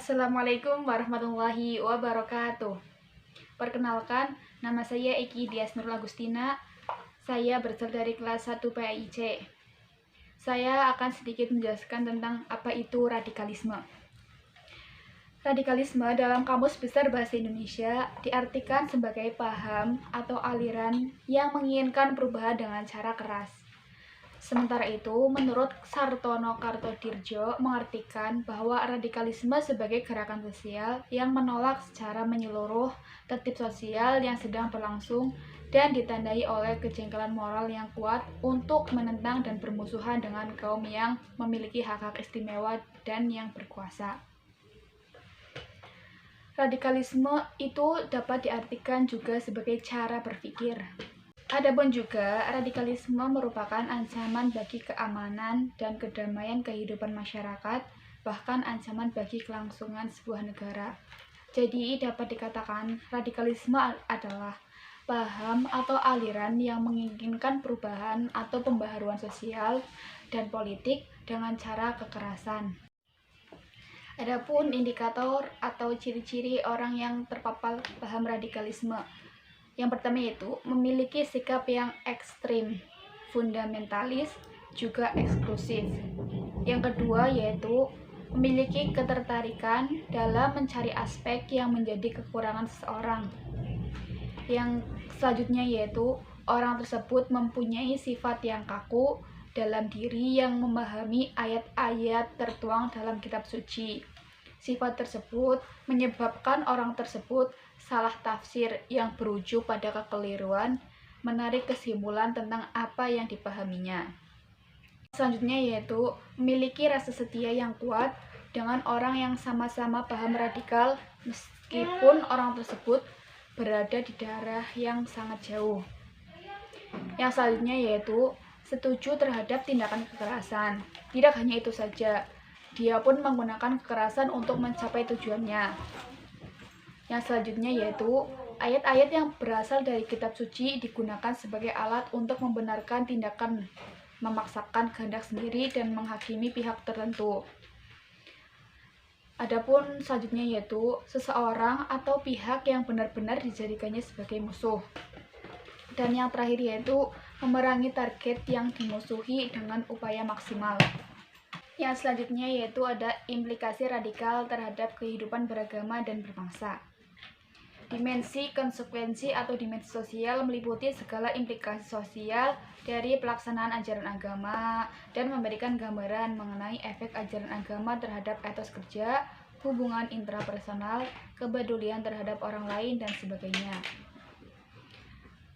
Assalamualaikum warahmatullahi wabarakatuh. Perkenalkan, nama saya Eki Dias Nurul Agustina. Saya berasal dari kelas 1 PAIC. Saya akan sedikit menjelaskan tentang apa itu radikalisme. Radikalisme dalam Kamus Besar Bahasa Indonesia diartikan sebagai paham atau aliran yang menginginkan perubahan dengan cara keras. Sementara itu, menurut Sartono Kartodirjo mengartikan bahwa radikalisme sebagai gerakan sosial yang menolak secara menyeluruh tertib sosial yang sedang berlangsung dan ditandai oleh kejengkelan moral yang kuat untuk menentang dan bermusuhan dengan kaum yang memiliki hak-hak istimewa dan yang berkuasa. Radikalisme itu dapat diartikan juga sebagai cara berpikir. Adapun juga, radikalisme merupakan ancaman bagi keamanan dan kedamaian kehidupan masyarakat, bahkan ancaman bagi kelangsungan sebuah negara. Jadi, dapat dikatakan radikalisme adalah paham atau aliran yang menginginkan perubahan atau pembaharuan sosial dan politik dengan cara kekerasan. Adapun indikator atau ciri-ciri orang yang terpapar paham radikalisme. Yang pertama yaitu memiliki sikap yang ekstrim, fundamentalis, juga eksklusif. Yang kedua yaitu memiliki ketertarikan dalam mencari aspek yang menjadi kekurangan seseorang. Yang selanjutnya yaitu orang tersebut mempunyai sifat yang kaku dalam diri yang memahami ayat-ayat tertuang dalam kitab suci. Sifat tersebut menyebabkan orang tersebut salah tafsir yang berujung pada kekeliruan, menarik kesimpulan tentang apa yang dipahaminya. Selanjutnya yaitu memiliki rasa setia yang kuat dengan orang yang sama-sama paham radikal meskipun orang tersebut berada di daerah yang sangat jauh. Yang selanjutnya yaitu setuju terhadap tindakan kekerasan. Tidak hanya itu saja, dia pun menggunakan kekerasan untuk mencapai tujuannya. Yang selanjutnya yaitu ayat-ayat yang berasal dari kitab suci digunakan sebagai alat untuk membenarkan tindakan memaksakan kehendak sendiri dan menghakimi pihak tertentu. Adapun selanjutnya yaitu seseorang atau pihak yang benar-benar dijadikannya sebagai musuh. Dan yang terakhir yaitu memerangi target yang dimusuhi dengan upaya maksimal. Yang selanjutnya yaitu ada implikasi radikal terhadap kehidupan beragama dan berbangsa. Dimensi konsekuensi atau dimensi sosial meliputi segala implikasi sosial dari pelaksanaan ajaran agama dan memberikan gambaran mengenai efek ajaran agama terhadap etos kerja, hubungan intrapersonal, kepedulian terhadap orang lain, dan sebagainya.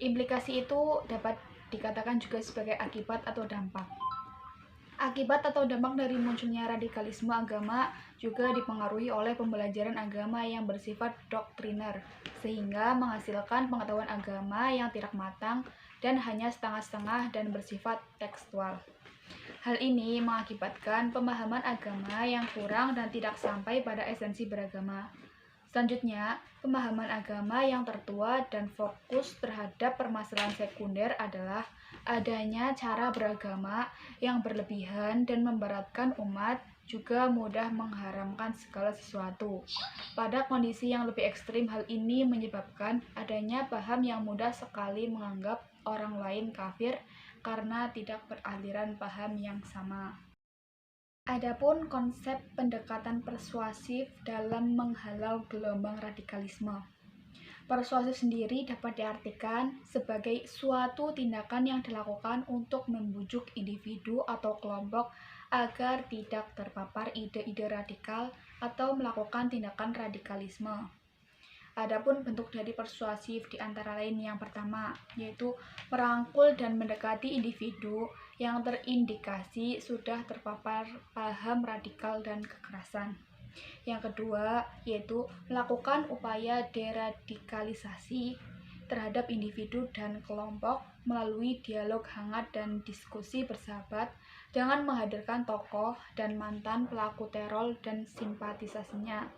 Implikasi itu dapat dikatakan juga sebagai akibat atau dampak. Akibat atau dampak dari munculnya radikalisme agama juga dipengaruhi oleh pembelajaran agama yang bersifat doktriner, sehingga menghasilkan pengetahuan agama yang tidak matang dan hanya setengah-setengah dan bersifat tekstual. Hal ini mengakibatkan pemahaman agama yang kurang dan tidak sampai pada esensi beragama. Selanjutnya, pemahaman agama yang tertua dan fokus terhadap permasalahan sekunder adalah adanya cara beragama yang berlebihan dan memberatkan umat, juga mudah mengharamkan segala sesuatu. Pada kondisi yang lebih ekstrim, hal ini menyebabkan adanya paham yang mudah sekali menganggap orang lain kafir karena tidak beraliran paham yang sama. Adapun konsep pendekatan persuasif dalam menghalau gelombang radikalisme. Persuasif sendiri dapat diartikan sebagai suatu tindakan yang dilakukan untuk membujuk individu atau kelompok agar tidak terpapar ide-ide radikal atau melakukan tindakan radikalisme. Adapun bentuk dari persuasif di antara lain yang pertama, yaitu merangkul dan mendekati individu yang terindikasi sudah terpapar paham radikal dan kekerasan. Yang kedua, yaitu melakukan upaya deradikalisasi terhadap individu dan kelompok melalui dialog hangat dan diskusi bersahabat dengan menghadirkan tokoh dan mantan pelaku teror dan simpatisasinya.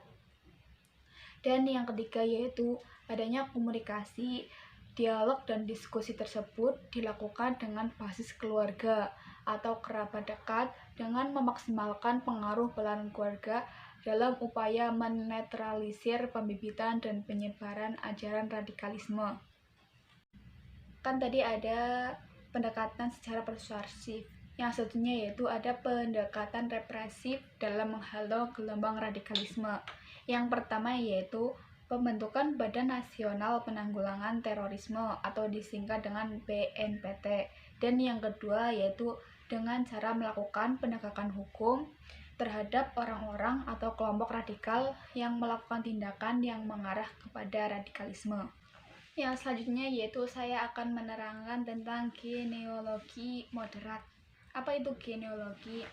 Dan yang ketiga yaitu adanya komunikasi, dialog dan diskusi tersebut dilakukan dengan basis keluarga atau kerabat dekat dengan memaksimalkan pengaruh peranan keluarga dalam upaya menetralisir pembibitan dan penyebaran ajaran radikalisme. Kan tadi ada pendekatan secara persuasif. Yang satunya yaitu ada pendekatan represif dalam menghalau gelombang radikalisme. Yang pertama yaitu pembentukan Badan Nasional Penanggulangan Terorisme atau disingkat dengan BNPT. Dan yang kedua yaitu dengan cara melakukan penegakan hukum terhadap orang-orang atau kelompok radikal yang melakukan tindakan yang mengarah kepada radikalisme. Yang selanjutnya yaitu saya akan menerangkan tentang genealogi moderat. Apa itu genealogi?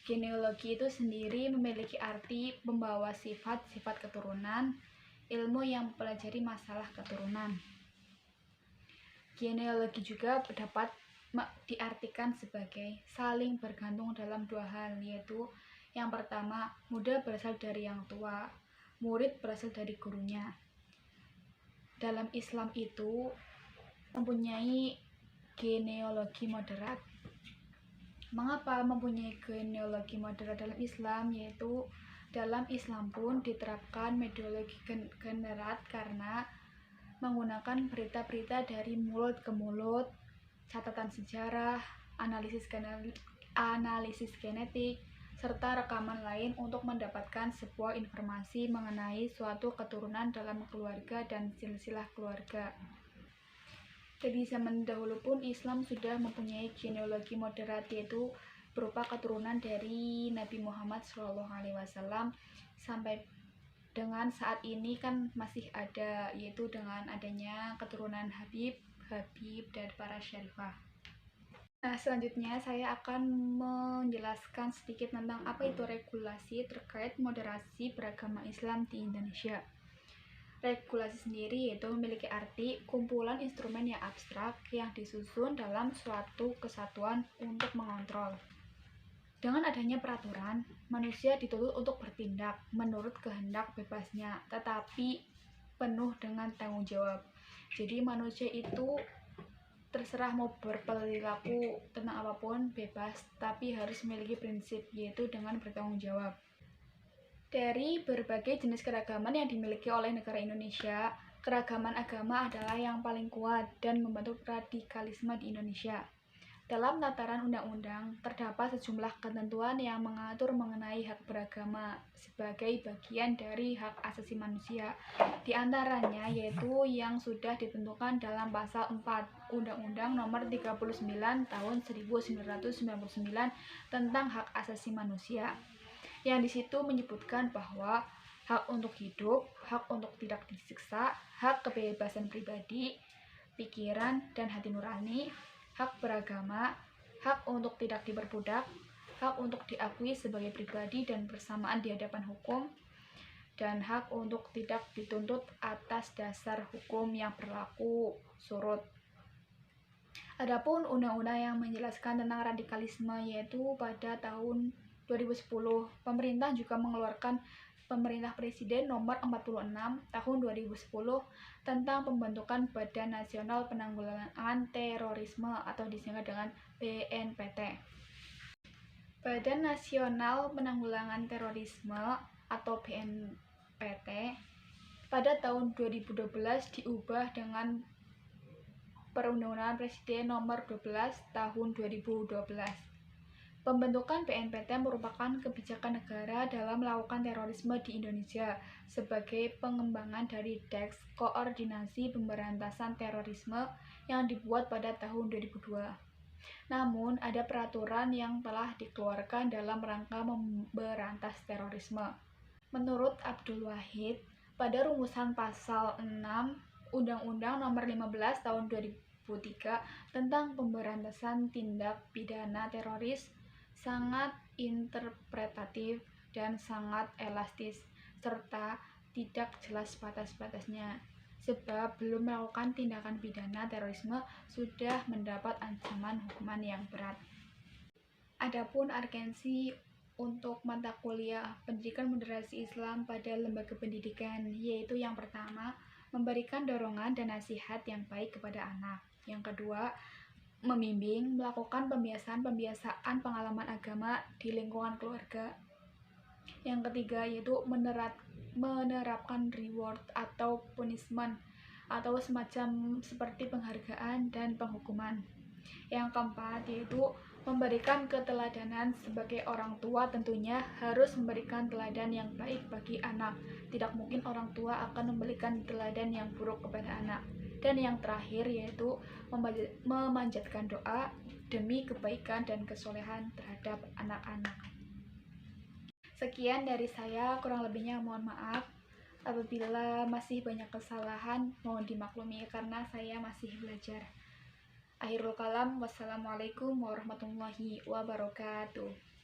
Genealogi itu sendiri memiliki arti membawa sifat-sifat keturunan, ilmu yang mempelajari masalah keturunan. Genealogi juga dapat diartikan sebagai saling bergantung dalam dua hal, yaitu yang pertama, muda berasal dari yang tua, murid berasal dari gurunya. Dalam Islam itu mempunyai genealogi moderat. Mengapa mempunyai genealogi moderat dalam Islam? Yaitu dalam Islam pun diterapkan metodologi generat karena menggunakan berita-berita dari mulut ke mulut, catatan sejarah, analisis genetik, serta rekaman lain untuk mendapatkan sebuah informasi mengenai suatu keturunan dalam keluarga dan silsilah keluarga. Dari zaman dahulu pun Islam sudah mempunyai genealogi moderat, yaitu berupa keturunan dari Nabi Muhammad SAW sampai dengan saat ini kan masih ada, yaitu dengan adanya keturunan Habib, dan para syarifah. Nah, selanjutnya saya akan menjelaskan sedikit tentang apa itu regulasi terkait moderasi beragama Islam di Indonesia. Regulasi sendiri yaitu memiliki arti kumpulan instrumen yang abstrak yang disusun dalam suatu kesatuan untuk mengontrol. Dengan adanya peraturan, manusia dituntut untuk bertindak menurut kehendak bebasnya, tetapi penuh dengan tanggung jawab. Jadi manusia itu terserah mau berperilaku tentang apapun bebas, tapi harus memiliki prinsip, yaitu dengan bertanggung jawab. Dari berbagai jenis keragaman yang dimiliki oleh negara Indonesia, keragaman agama adalah yang paling kuat dan membentuk radikalisme di Indonesia. Dalam tataran undang-undang, terdapat sejumlah ketentuan yang mengatur mengenai hak beragama sebagai bagian dari hak asasi manusia. Di antaranya yaitu yang sudah ditentukan dalam pasal 4 Undang-Undang Nomor 39 Tahun 1999 tentang hak asasi manusia. Yang di situ menyebutkan bahwa hak untuk hidup, hak untuk tidak disiksa, hak kebebasan pribadi, pikiran dan hati nurani, hak beragama, hak untuk tidak diperbudak, hak untuk diakui sebagai pribadi dan bersamaan di hadapan hukum, dan hak untuk tidak dituntut atas dasar hukum yang berlaku surut. Adapun undang-undang yang menjelaskan tentang radikalisme yaitu pada tahun 2010, pemerintah juga mengeluarkan Pemerintah Presiden Nomor 46 Tahun 2010 tentang pembentukan Badan Nasional Penanggulangan Terorisme atau disingkat dengan BNPT. Badan Nasional Penanggulangan Terorisme atau BNPT pada tahun 2012 diubah dengan Perundang-undangan Presiden Nomor 12 Tahun 2012. Pembentukan BNPT merupakan kebijakan negara dalam melakukan terorisme di Indonesia sebagai pengembangan dari Deks Koordinasi Pemberantasan Terorisme yang dibuat pada tahun 2002. Namun, ada peraturan yang telah dikeluarkan dalam rangka memberantas terorisme. Menurut Abdul Wahid, pada rumusan pasal 6 Undang-Undang Nomor 15 Tahun 2003 tentang pemberantasan tindak pidana teroris sangat interpretatif dan sangat elastis, serta tidak jelas batas-batasnya, sebab belum melakukan tindakan pidana terorisme sudah mendapat ancaman hukuman yang berat. Adapun urgensi untuk mata kuliah pendidikan moderasi Islam pada lembaga pendidikan, yaitu yang pertama, memberikan dorongan dan nasihat yang baik kepada anak. Yang kedua, membimbing, melakukan pembiasaan pengalaman agama di lingkungan keluarga. Yang ketiga yaitu menerapkan reward atau punishment atau semacam seperti penghargaan dan penghukuman. Yang keempat yaitu memberikan keteladanan. Sebagai orang tua tentunya harus memberikan teladan yang baik bagi anak. Tidak mungkin orang tua akan memberikan teladan yang buruk kepada anak. Dan yang terakhir yaitu memanjatkan doa demi kebaikan dan kesolehan terhadap anak-anak. Sekian dari saya, kurang lebihnya mohon maaf. Apabila masih banyak kesalahan, mohon dimaklumi karena saya masih belajar. Akhirul kalam, wassalamualaikum warahmatullahi wabarakatuh.